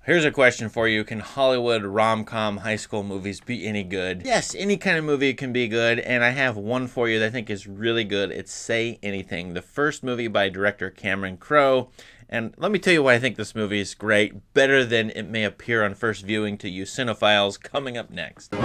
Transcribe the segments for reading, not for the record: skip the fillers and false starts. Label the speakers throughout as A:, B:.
A: Here's a question for you. Can Hollywood rom-com high school movies be any good? Yes, any kind of movie can be good, and I have one for you that I think is really good. It's Say Anything, the first movie by director Cameron Crowe. And let me tell you why I think this movie is great, better than it may appear on first viewing to you cinephiles, coming up next.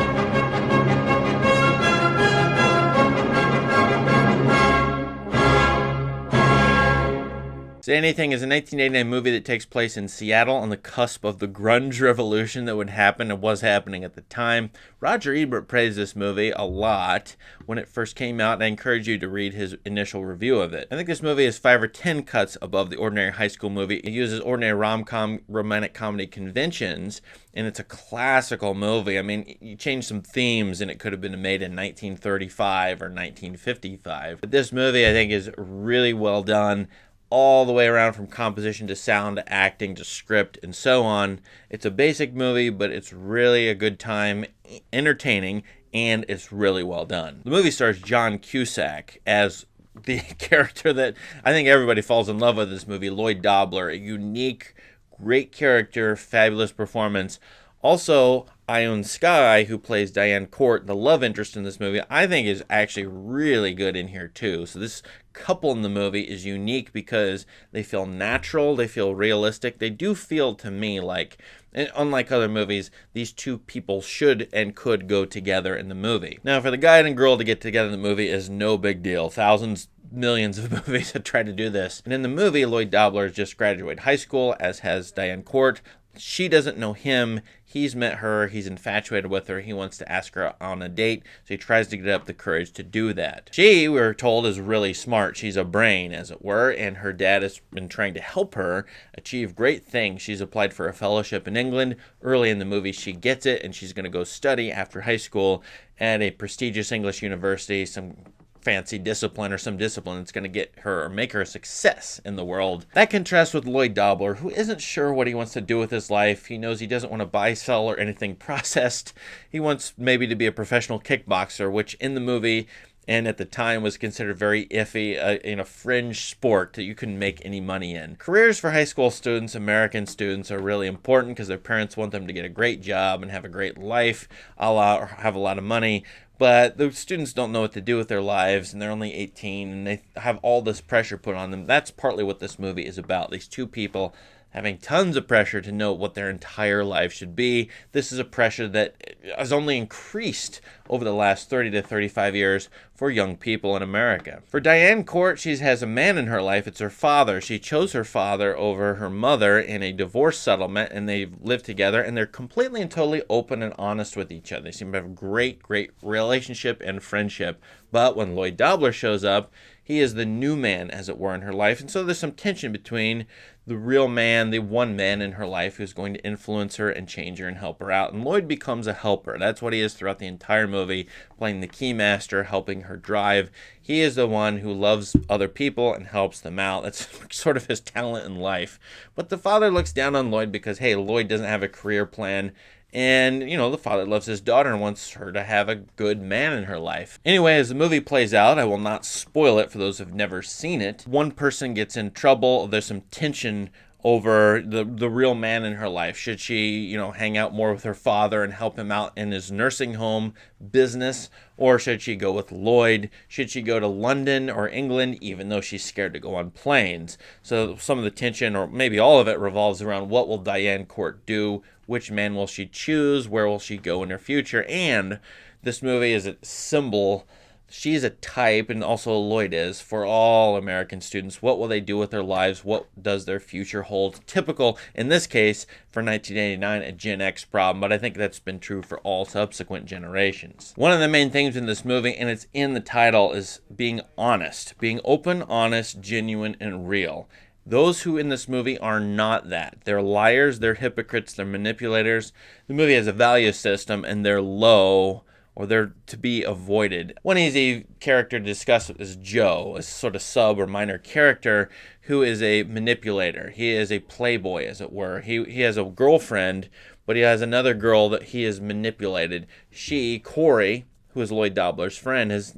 A: Say Anything is a 1989 movie that takes place in Seattle on the cusp of the grunge revolution that would happen and was happening at the time. Roger Ebert praised this movie a lot when it first came out, and I encourage you to read his initial review of it. I think this movie is 5 or 10 cuts above the ordinary high school movie. It uses ordinary rom-com romantic comedy conventions, and it's a classical movie. I mean, you change some themes and it could have been made in 1935 or 1955. But this movie, I think, is really well done all the way around, from composition to sound to acting to script and so on. It's a basic movie, but it's really a good time, entertaining, and it's really well done. The movie stars John Cusack as the character that I think everybody falls in love with in this movie, Lloyd Dobler. A unique, great character, fabulous performance. Also, Ione Skye, who plays Diane Court, the love interest in this movie, I think is actually really good in here too. So this couple in the movie is unique because they feel natural, they feel realistic. They do feel to me like, and unlike other movies, these two people should and could go together in the movie. Now, for the guy and girl to get together in the movie is no big deal. Thousands, millions of movies have tried to do this. And in the movie, Lloyd Dobler has just graduated high school, as has Diane Court. She doesn't know him. He's met her. He's infatuated with her. He wants to ask her on a date, so he tries to get up the courage to do that. She, we're told, is really smart. She's a brain, as it were, and her dad has been trying to help her achieve great things. She's applied for a fellowship in England. Early in the movie, she gets it, and she's going to go study after high school at a prestigious English university, some fancy discipline or some discipline that's going to get her or make her a success in the world. That contrasts with Lloyd Dobler, who isn't sure what he wants to do with his life. He knows he doesn't want to buy, sell, or anything processed. He wants maybe to be a professional kickboxer, which in the movie and at the time was considered very iffy, in a fringe sport that you couldn't make any money in. Careers for high school students, American students, are really important because their parents want them to get a great job and have a great life, or have a lot of money. But the students don't know what to do with their lives, and they're only 18, and they have all this pressure put on them. That's partly what this movie is about. These two people having tons of pressure to know what their entire life should be. This is a pressure that has only increased over the last 30 to 35 years for young people in America. For Diane Court, she has a man in her life. It's her father. She chose her father over her mother in a divorce settlement, and they live together, and they're completely and totally open and honest with each other. They seem to have a great, great relationship and friendship. But when Lloyd Dobler shows up, he is the new man, as it were, in her life. And so there's some tension between the real man, the one man in her life who's going to influence her and change her and help her out. And Lloyd becomes a helper. That's what he is throughout the entire movie, playing the keymaster, helping her drive. He is the one who loves other people and helps them out. That's sort of his talent in life. But the father looks down on Lloyd because, hey, Lloyd doesn't have a career plan. And, the father loves his daughter and wants her to have a good man in her life. Anyway, as the movie plays out, I will not spoil it for those who've never seen it. One person gets in trouble. There's some tension over the real man in her life. Should she, hang out more with her father and help him out in his nursing home business? Or should she go with Lloyd? Should she go to London or England, even though she's scared to go on planes? So some of the tension, or maybe all of it, revolves around what will Diane Court do? Which man will she choose? Where will she go in her future? And this movie is a symbol. She's a type, and also Lloyd is, for all American students. What will they do with their lives? What does their future hold? Typical, in this case, for 1989, a Gen X problem, but I think that's been true for all subsequent generations. One of the main things in this movie, and it's in the title, is being honest. Being open, honest, genuine, and real. Those who in this movie are not that. They're liars, they're hypocrites, they're manipulators. The movie has a value system, and they're low, or they're to be avoided. One easy character to discuss is Joe, a sort of sub or minor character who is a manipulator. He is a playboy, as it were. He has a girlfriend, but he has another girl that he has manipulated. She, Corey, who is Lloyd Dobler's friend, has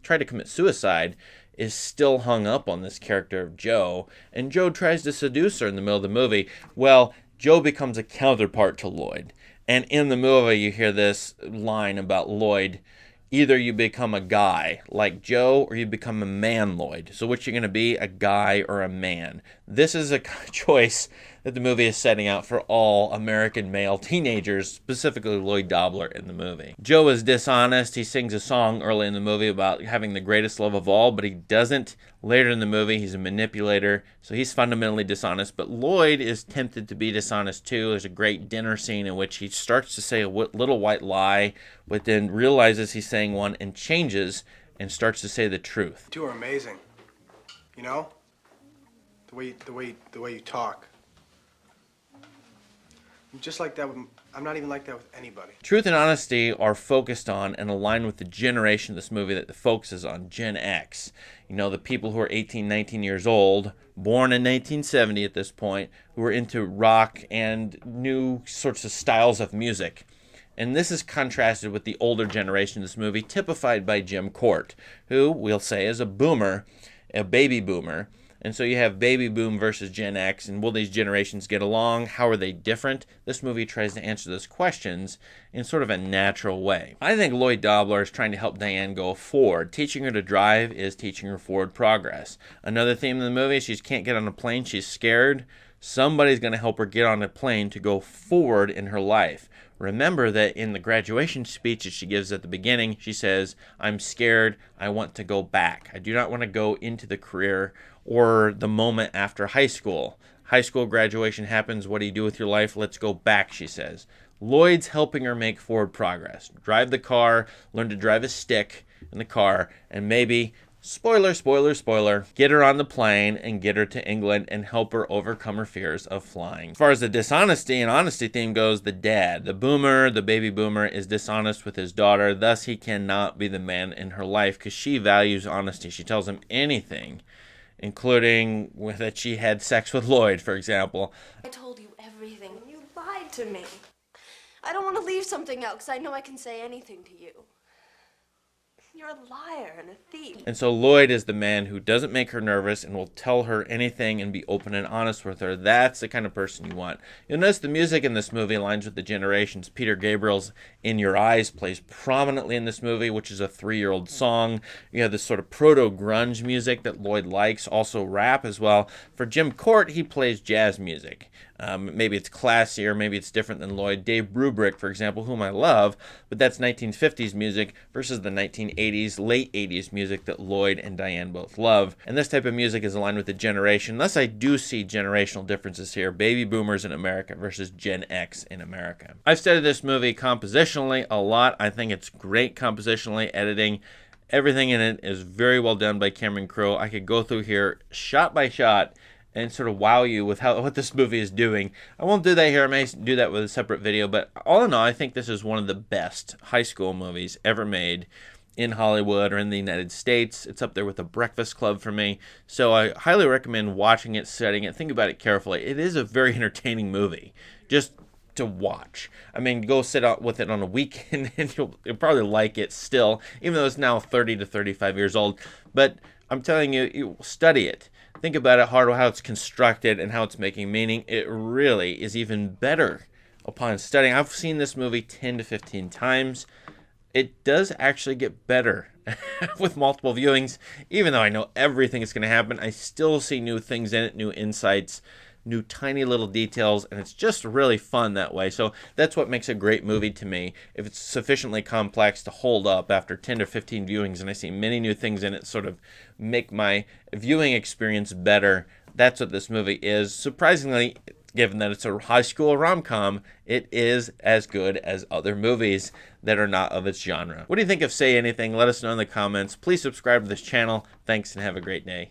A: tried to commit suicide, is still hung up on this character of Joe, and Joe tries to seduce her in the middle of the movie. Well, Joe becomes a counterpart to Lloyd. And in the movie, you hear this line about Lloyd. Either you become a guy like Joe or you become a man, Lloyd. So which you're going to be, a guy or a man? This is a choice that the movie is setting out for all American male teenagers, specifically Lloyd Dobler in the movie. Joe is dishonest. He sings a song early in the movie about having the greatest love of all, but he doesn't. Later in the movie, he's a manipulator, so he's fundamentally dishonest. But Lloyd is tempted to be dishonest too. There's a great dinner scene in which he starts to say a little white lie, but then realizes he's saying one and changes and starts to say the truth.
B: You two are amazing. You know? The way you talk. I'm just like that I'm not even like that with anybody.
A: Truth and honesty are focused on and aligned with the generation of this movie that focuses on, Gen X. You know, the people who are 18, 19 years old, born in 1970 at this point, who are into rock and new sorts of styles of music. And this is contrasted with the older generation of this movie, typified by Jim Court, who we'll say is a boomer, a baby boomer. And so you have baby boom versus Gen X, and will these generations get along? How are they different? This movie tries to answer those questions in sort of a natural way. I think Lloyd Dobler is trying to help Diane go forward. Teaching her to drive is teaching her forward progress. Another theme in the movie, she can't get on a plane, she's scared. Somebody's going to help her get on a plane to go forward in her life. Remember that in the graduation speech that she gives at the beginning, she says, I'm scared, I want to go back. I do not want to go into the career or the moment after high school. High school graduation happens, what do you do with your life? Let's go back, she says. Lloyd's helping her make forward progress. Drive the car, learn to drive a stick in the car, and maybe, spoiler, spoiler, spoiler, get her on the plane and get her to England and help her overcome her fears of flying. As far as the dishonesty and honesty theme goes, the dad, the boomer, the baby boomer, is dishonest with his daughter. Thus, he cannot be the man in her life because she values honesty. She tells him anything, including that she had sex with Lloyd, for example.
C: I told you everything. You lied to me. I don't want to leave something out because I know I can say anything to you. You're a liar and a thief.
A: And so Lloyd is the man who doesn't make her nervous and will tell her anything and be open and honest with her. That's the kind of person you want. You'll notice the music in this movie aligns with the generations. Peter Gabriel's In Your Eyes plays prominently in this movie, which is a 3-year-old song. You have this sort of proto-grunge music that Lloyd likes, also rap as well. For Jim Court, he plays jazz music. Maybe it's classier, maybe it's different than Lloyd. Dave Brubeck, for example, whom I love, but that's 1950s music versus the 1980s, late 80s music that Lloyd and Diane both love. And this type of music is aligned with the generation. Thus, I do see generational differences here. Baby boomers in America versus Gen X in America. I've studied this movie compositionally a lot. I think it's great compositionally, editing. Everything in it is very well done by Cameron Crowe. I could go through here shot by shot and sort of wow you with what this movie is doing. I won't do that here. I may do that with a separate video. But all in all, I think this is one of the best high school movies ever made in Hollywood or in the United States. It's up there with The Breakfast Club for me. So I highly recommend watching it, studying it, think about it carefully. It is a very entertaining movie just to watch. I mean, go sit out with it on a weekend and you'll probably like it still, even though it's now 30 to 35 years old. But I'm telling you, you study it. Think about it hard, how it's constructed and how it's making meaning. It really is even better upon studying. I've seen this movie 10 to 15 times. It does actually get better with multiple viewings. Even though I know everything is going to happen, I still see new things in it, new insights, new tiny little details, and it's just really fun that way. So that's what makes a great movie to me. If it's sufficiently complex to hold up after 10 to 15 viewings and I see many new things in it sort of make my viewing experience better, that's what this movie is. Surprisingly, given that it's a high school rom-com, it is as good as other movies that are not of its genre. What do you think of Say Anything? Let us know in the comments. Please subscribe to this channel. Thanks and have a great day.